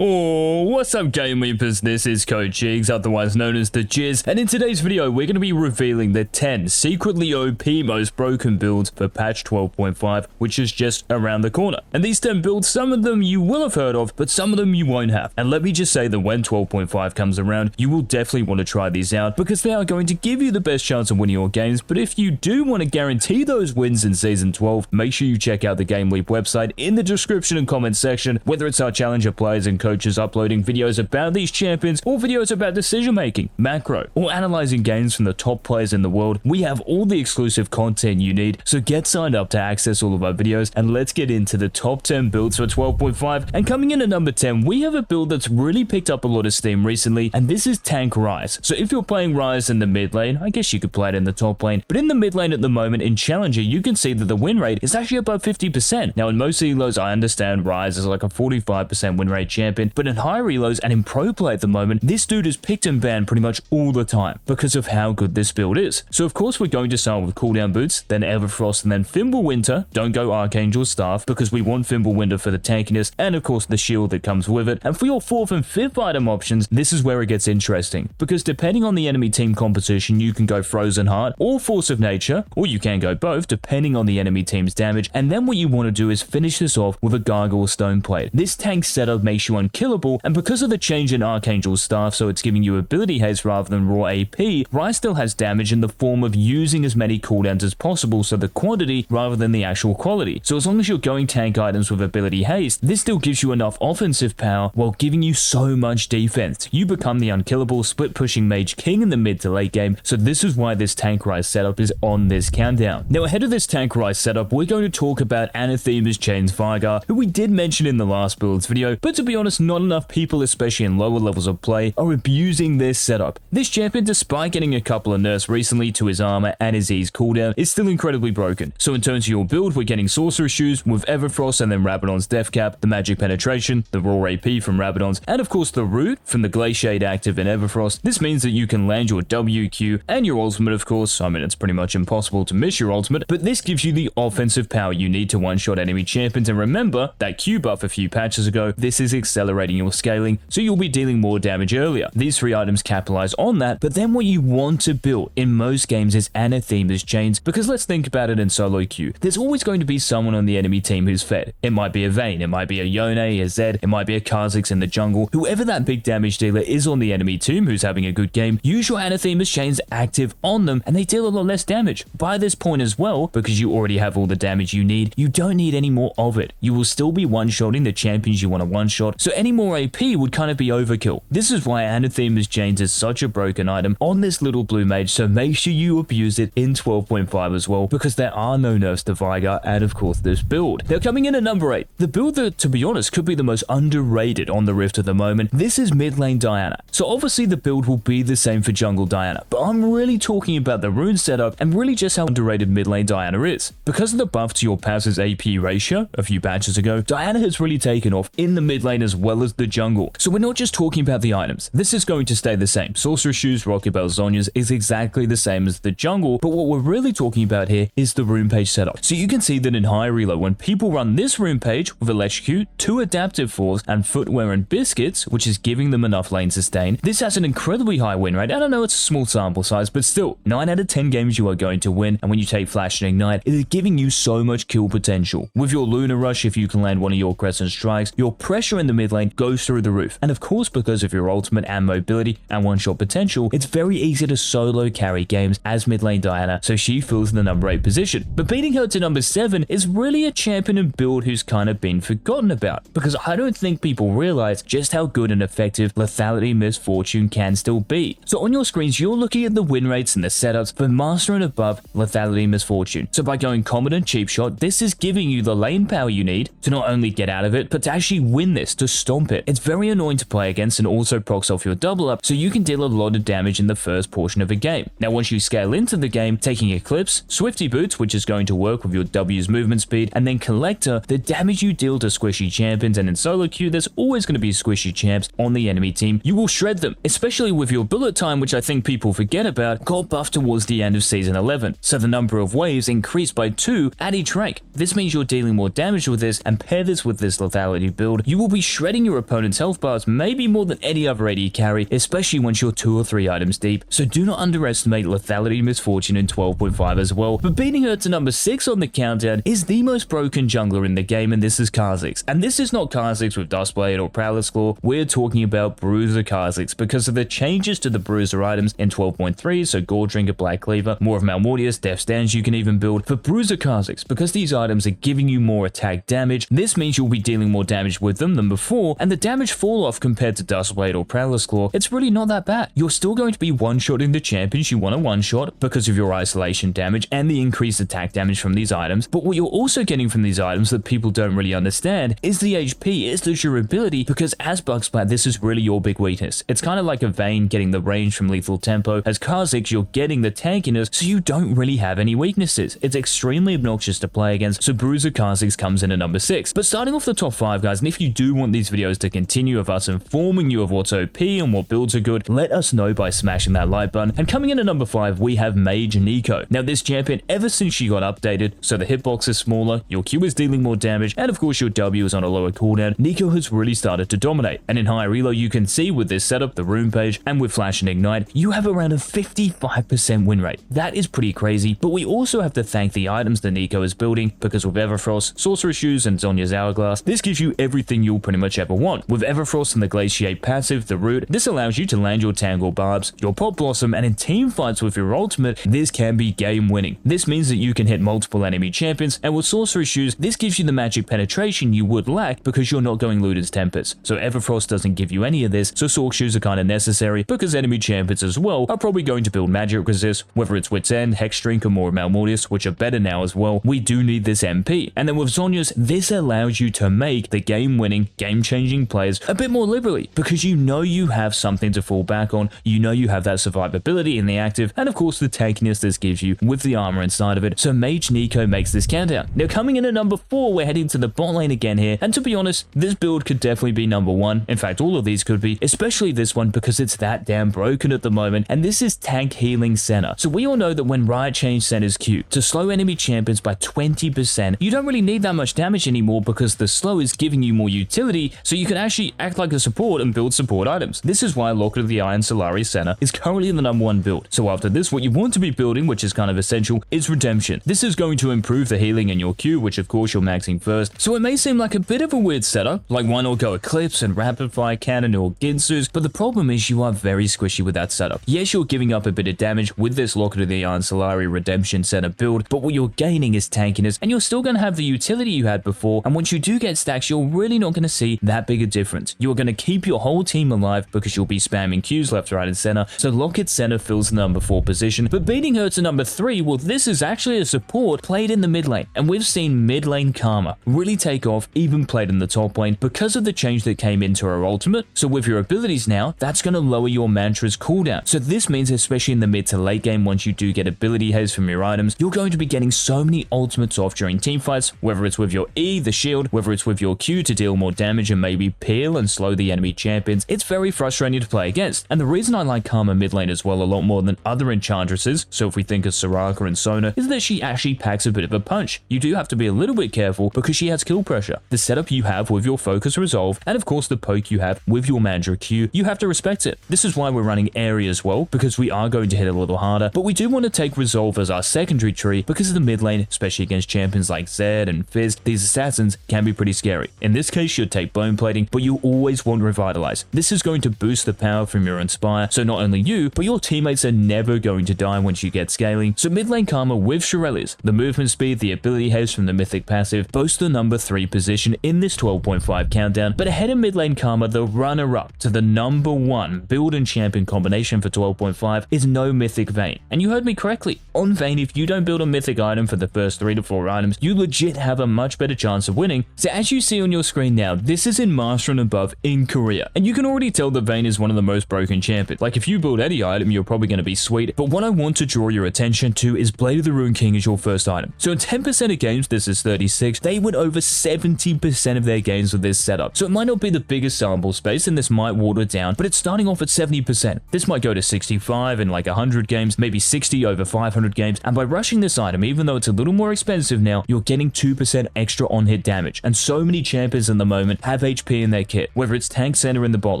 Oh, what's up GameLeapers? This is Code Jigs, otherwise known as the Jizz, and in today's video we're going to be revealing the 10 secretly OP most broken builds for patch 12.5, which is just around the corner. And these 10 builds, some of them you will have heard of, but some of them you won't have. And let me just say that when 12.5 comes around, you will definitely want to try these out, because they are going to give you the best chance of winning your games. But if you do want to guarantee those wins in Season 12, make sure you check out the GameLeap website in the description and comments section, whether it's our challenger players and coaches uploading videos about these champions, or videos about decision making, macro, or analyzing games from the top players in the world. We have all the exclusive content you need, so get signed up to access all of our videos, and let's get into the top 10 builds for 12.5. And coming in at number 10, we have a build that's really picked up a lot of steam recently, and this is Tank Ryze. So if you're playing Ryze in the mid lane, I guess you could play it in the top lane, but in the mid lane at the moment in Challenger, you can see that the win rate is actually above 50%. Now in most elos, I understand Ryze is like a 45% win rate champion, but in higher elos and in pro play at the moment, this dude is picked and banned pretty much all the time because of how good this build is. So of course we're going to start with cooldown boots, then Everfrost, and then Fimbulwinter. Don't go Archangel Staff because we want Fimbulwinter for the tankiness and of course the shield that comes with it. And for your 4th and 5th item options, this is where it gets interesting, because depending on the enemy team composition, you can go Frozen Heart or Force of Nature, or you can go both depending on the enemy team's damage. And then what you want to do is finish this off with a Gargoyle Stone Plate. This tank setup makes you unkillable, and because of the change in Archangel's Staff, so it's giving you ability haste rather than raw AP, Ryze still has damage in the form of using as many cooldowns as possible, so the quantity rather than the actual quality. So as long as you're going tank items with ability haste, this still gives you enough offensive power while giving you so much defense. You become the unkillable split pushing mage king in the mid to late game, so this is why this Tank Ryze setup is on this countdown. Now ahead of this Tank Ryze setup, we're going to talk about Anathema's Chains Veigar, who we did mention in the last builds video, but to be honest, not enough people, especially in lower levels of play, are abusing this setup. This champion, despite getting a couple of nerfs recently to his armor and his ease cooldown, is still incredibly broken. So in terms of your build, we're getting Sorcerer Shoes with Everfrost and then Rabadon's Death Cap, the Magic Penetration, the Raw AP from Rabadon's, and of course the Root from the Glaciate active in Everfrost. This means that you can land your WQ and your ultimate, of course. I mean, it's pretty much impossible to miss your ultimate, but this gives you the offensive power you need to one-shot enemy champions. And remember that Q buff a few patches ago, this is accelerating your scaling, so you'll be dealing more damage earlier. These 3 items capitalize on that, but then what you want to build in most games is Anathema's Chains, because let's think about it in solo queue. There's always going to be someone on the enemy team who's fed. It might be a Vayne, it might be a Yone, a Zed, it might be a Kha'Zix in the jungle. Whoever that big damage dealer is on the enemy team who's having a good game, use your Anathema's Chains active on them, and they deal a lot less damage. By this point as well, because you already have all the damage you need, you don't need any more of it. You will still be one-shotting the champions you want to one-shot, so any more AP would kind of be overkill. This is why Anathema's Chains is such a broken item on this little blue mage, so make sure you abuse it in 12.5 as well, because there are no nerfs to Veigar and of course this build. Now coming in at number 8, the build that, to be honest, could be the most underrated on the Rift at the moment. This is mid lane Diana. So obviously the build will be the same for jungle Diana, but I'm really talking about the rune setup and really just how underrated mid lane Diana is. Because of the buff to your passive's AP ratio a few patches ago, Diana has really taken off in the mid lane as well as the jungle. So we're not just talking about the items. This is going to stay the same. Sorcerer Shoes, Rocket Bell, Zhonya's is exactly the same as the jungle, but what we're really talking about here is the rune page setup. So you can see that in high reload, when people run this rune page with Electrocute, 2 adaptive fours, and footwear and biscuits, which is giving them enough lane sustain, this has an incredibly high win rate. I don't know, it's a small sample size, but still, 9 out of 10 games you are going to win, and when you take Flash and Ignite, it is giving you so much kill potential. With your Lunar Rush, if you can land one of your Crescent Strikes, your pressure in the mid lane goes through the roof. And of course, because of your ultimate and mobility and one-shot potential, it's very easy to solo carry games as mid lane Diana, so she fills the number 8 position. But beating her to number 7 is really a champion and build who's kind of been forgotten about, because I don't think people realize just how good and effective Lethality Misfortune can still be. So on your screens, you're looking at the win rates and the setups for Master and above Lethality Misfortune. So by going Common and Cheap Shot, this is giving you the lane power you need to not only get out of it, but to actually win this, to stomp it. It's very annoying to play against and also procs off your double up, so you can deal a lot of damage in the first portion of a game. Now once you scale into the game, taking Eclipse, Swifty Boots, which is going to work with your W's movement speed, and then Collector, the damage you deal to squishy champions, and in solo queue, there's always going to be squishy champs on the enemy team. You will shred them, especially with your bullet time, which I think people forget about, got buffed towards the end of Season 11. So the number of waves increased by 2 at each rank. This means you're dealing more damage with this, and pair this with this lethality build, you will be shredding shredding your opponent's health bars maybe more than any other AD carry, especially once you're 2 or 3 items deep. So do not underestimate lethality misfortune in 12.5 as well. But beating her to number 6 on the countdown is the most broken jungler in the game, and this is Kha'Zix. And this is not Kha'Zix with Duskblade or Prowler's Claw, we're talking about Bruiser Kha'Zix because of the changes to the Bruiser items in 12.3, so Gore Drinker, Black Cleaver, more of Malmortius, Death Stands you can even build. For Bruiser Kha'Zix, because these items are giving you more attack damage, this means you'll be dealing more damage with them than before, and the damage fall off compared to Duskblade or Prowler's Claw, it's really not that bad. You're still going to be one-shotting the champions you want to one-shot because of your isolation damage and the increased attack damage from these items, but what you're also getting from these items that people don't really understand is the HP, is the durability, because as Bugsplat, this is really your big weakness. It's kind of like a Vayne getting the range from lethal tempo. As Kha'Zix, you're getting the tankiness, so you don't really have any weaknesses. It's extremely obnoxious to play against, so Bruiser Kha'Zix comes in at number 6. But starting off the top 5, guys, and if you do want these videos to continue of us informing you of what's OP and what builds are good, let us know by smashing that like button. And coming in at number 5, we have Mage Neeko. Now this champion, ever since she got updated, so the hitbox is smaller, your Q is dealing more damage, and of course your W is on a lower cooldown, Neeko has really started to dominate. And in higher elo, you can see with this setup, the rune page, and with Flash and Ignite, you have around a 55% win rate. That is pretty crazy, but we also have to thank the items that Neeko is building, because with Everfrost, Sorcerer's Shoes, and Zhonya's Hourglass, this gives you everything you'll pretty much ever want. With Everfrost and the Glaciate passive, the root, this allows you to land your Tangle Barbs, your Pop Blossom, and in team fights with your ultimate, this can be game winning. This means that you can hit multiple enemy champions, and with Sorcerer's Shoes, this gives you the magic penetration you would lack because you're not going Luden's Tempest. So Everfrost doesn't give you any of this, so Sorc Shoes are kind of necessary because enemy champions as well are probably going to build magic resist, whether it's Wit's End, Hex Drink, or more Malmortius, which are better now as well. We do need this MP. And then with Zhonya's, this allows you to make the game-winning, game-changing plays a bit more liberally because you know you have something to fall back on, you know you have that survivability in the active, and of course the tankiness this gives you with the armor inside of it. So Mage Neeko makes this countdown. Now coming in at number 4, we're heading to the bot lane again here, and to be honest, this build could definitely be number 1. In fact, all of these could be, especially this one because it's that damn broken at the moment, and this is Tank Healing Senna. So we all know that when Riot changed Senna's Q to slow enemy champions by 20%, you don't really need that much damage anymore because the slow is giving you more utility, so you can actually act like a support and build support items. This is why Locket of the Iron Solari Senna is currently the number 1 build. So after this, what you want to be building, which is kind of essential, is Redemption. This is going to improve the healing in your Q, which of course you're maxing first. So it may seem like a bit of a weird setup, like why not go Eclipse and Rapid Fire Cannon or Ginsu's, but the problem is you are very squishy with that setup. Yes, you're giving up a bit of damage with this Locket of the Iron Solari Redemption Senna build, but what you're gaining is tankiness, and you're still going to have the utility you had before, and once you do get stacks, you're really not going to see that big a difference. You're going to keep your whole team alive because you'll be spamming Qs left, right, and center, so Locket Senna fills the number 4 position, but beating her to number 3, well, this is actually a support played in the mid lane, and we've seen mid lane Karma really take off, even played in the top lane, because of the change that came into her ultimate. So with your abilities now, that's going to lower your mantra's cooldown. So this means, especially in the mid to late game, once you do get ability haze from your items, you're going to be getting so many ultimates off during team fights, whether it's with your E, the shield, whether it's with your Q to deal more damage and maybe peel and slow the enemy champions. It's very frustrating to play against. And the reason I like Karma mid lane as well a lot more than other enchantresses, so if we think of Soraka and Sona, is that she actually packs a bit of a punch. You do have to be a little bit careful because she has kill pressure. The setup you have with your focus resolve, and of course the poke you have with your Mandra Q, you have to respect it. This is why we're running Airy as well, because we are going to hit a little harder, but we do want to take resolve as our secondary tree because of the mid lane, especially against champions like Zed and Fizz. These assassins can be pretty scary. In this case, you'd take bone plating, but you always want revitalize. This is going to boost the power from your Inspire, so not only you, but your teammates are never going to die once you get scaling. So mid lane Karma with Shirelles, the movement speed, the ability haze from the mythic passive, boast the number 3 position in this 12.5 countdown, but ahead of mid lane Karma, the runner-up to the number 1 build and champion combination for 12.5 is no mythic Vayne. And you heard me correctly. On Vayne, if you don't build a mythic item for the first 3 to 4 items, you legit have a much better chance of winning. So as you see on your screen now, this is in Master and above in Korea. And you can already tell that Vayne is one of the most broken champions. Like if you build any item, you're probably going to be sweet. But what I want to draw your attention to is Blade of the Rune King as your first item. So in 10% of games, this is 36, they win over 70% of their games with this setup. So it might not be the biggest sample space and this might water it down, but it's starting off at 70%. This might go to 65 in like 100 games, maybe 60 over 500 games. And by rushing this item, even though it's a little more expensive now, you're getting 2% extra on hit damage. And so many champions in the moment have HP in their kit, whether it's tank center in the bot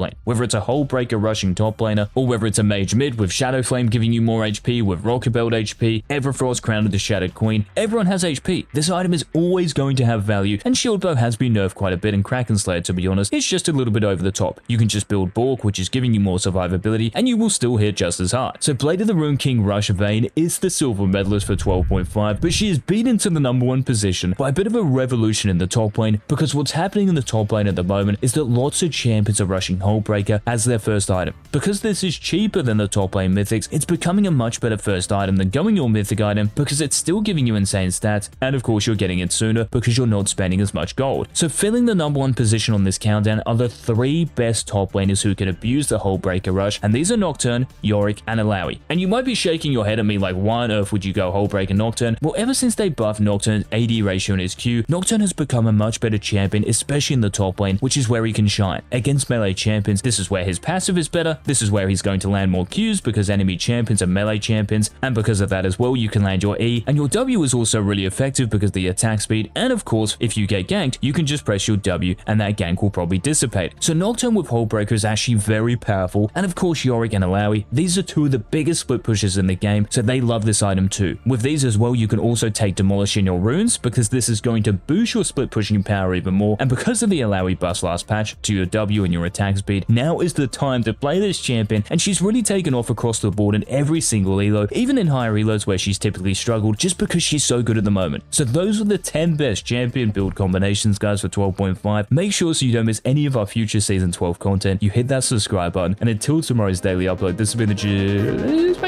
lane, whether it's a hull breaker rushing top laner, or whether it's a mage mid with Shadow Flame giving you more HP, with Rocket Belt HP, Everfrost crowned with the Shattered Queen. Everyone has HP. This item is always going to have value, and Shield Bow has been nerfed quite a bit in Kraken Slayer, to be honest. It's just a little bit over the top. You can just build Bork, which is giving you more survivability, and you will still hit just as hard. So Blade of the Rune King Rush Vayne is the silver medalist for 12.5, but she is beaten to the #1 position by a bit of a revolution in the top lane, because what's happening in the top lane at the moment is that lots of champions are rushing Hullbreaker as their first item. Because this is cheaper than the top lane mythics, it's becoming a much better first item than going your mythic item, because it's still giving you insane stats, and of course you're getting it sooner because you're not spending as much gold. So filling the #1 position on this countdown are the 3 best top laners who can abuse the Hullbreaker rush, and these are Nocturne, Yorick, and Alawi. And you might be shaking your head at me like, why on earth would you go Hullbreaker Nocturne? Well, ever since they buffed Nocturne's AD ratio in his Q, Nocturne has become a much better champion, especially in the top lane, which is where he can shine. Against melee champions, this is where his passive is better, this is where he's going to land more Qs because enemy champions are melee champions, and because of that as well, you can land your E, and your W is also really effective because of the attack speed, and of course, if you get ganked, you can just press your W, and that gank will probably dissipate. So Nocturne with Hullbreaker is actually very powerful, and of course Yorick and Alawi, these are 2 of the biggest split pushers in the game, so they love this item too. With these as well, you can also take Demolish in your runes, because this is going to boost your split pushing power even more, and because of the Alawi buffs last patch to your W and your attack speed, now is the time to play this champion, and she's really taken off across the board in every single elo, even in higher elos where she's typically struggled, just because she's so good at the moment. So those are the 10 best champion build combinations, guys, for 12.5. Make sure so you don't miss any of our future Season 12 content, you hit that subscribe button, and until tomorrow's daily upload, this has been the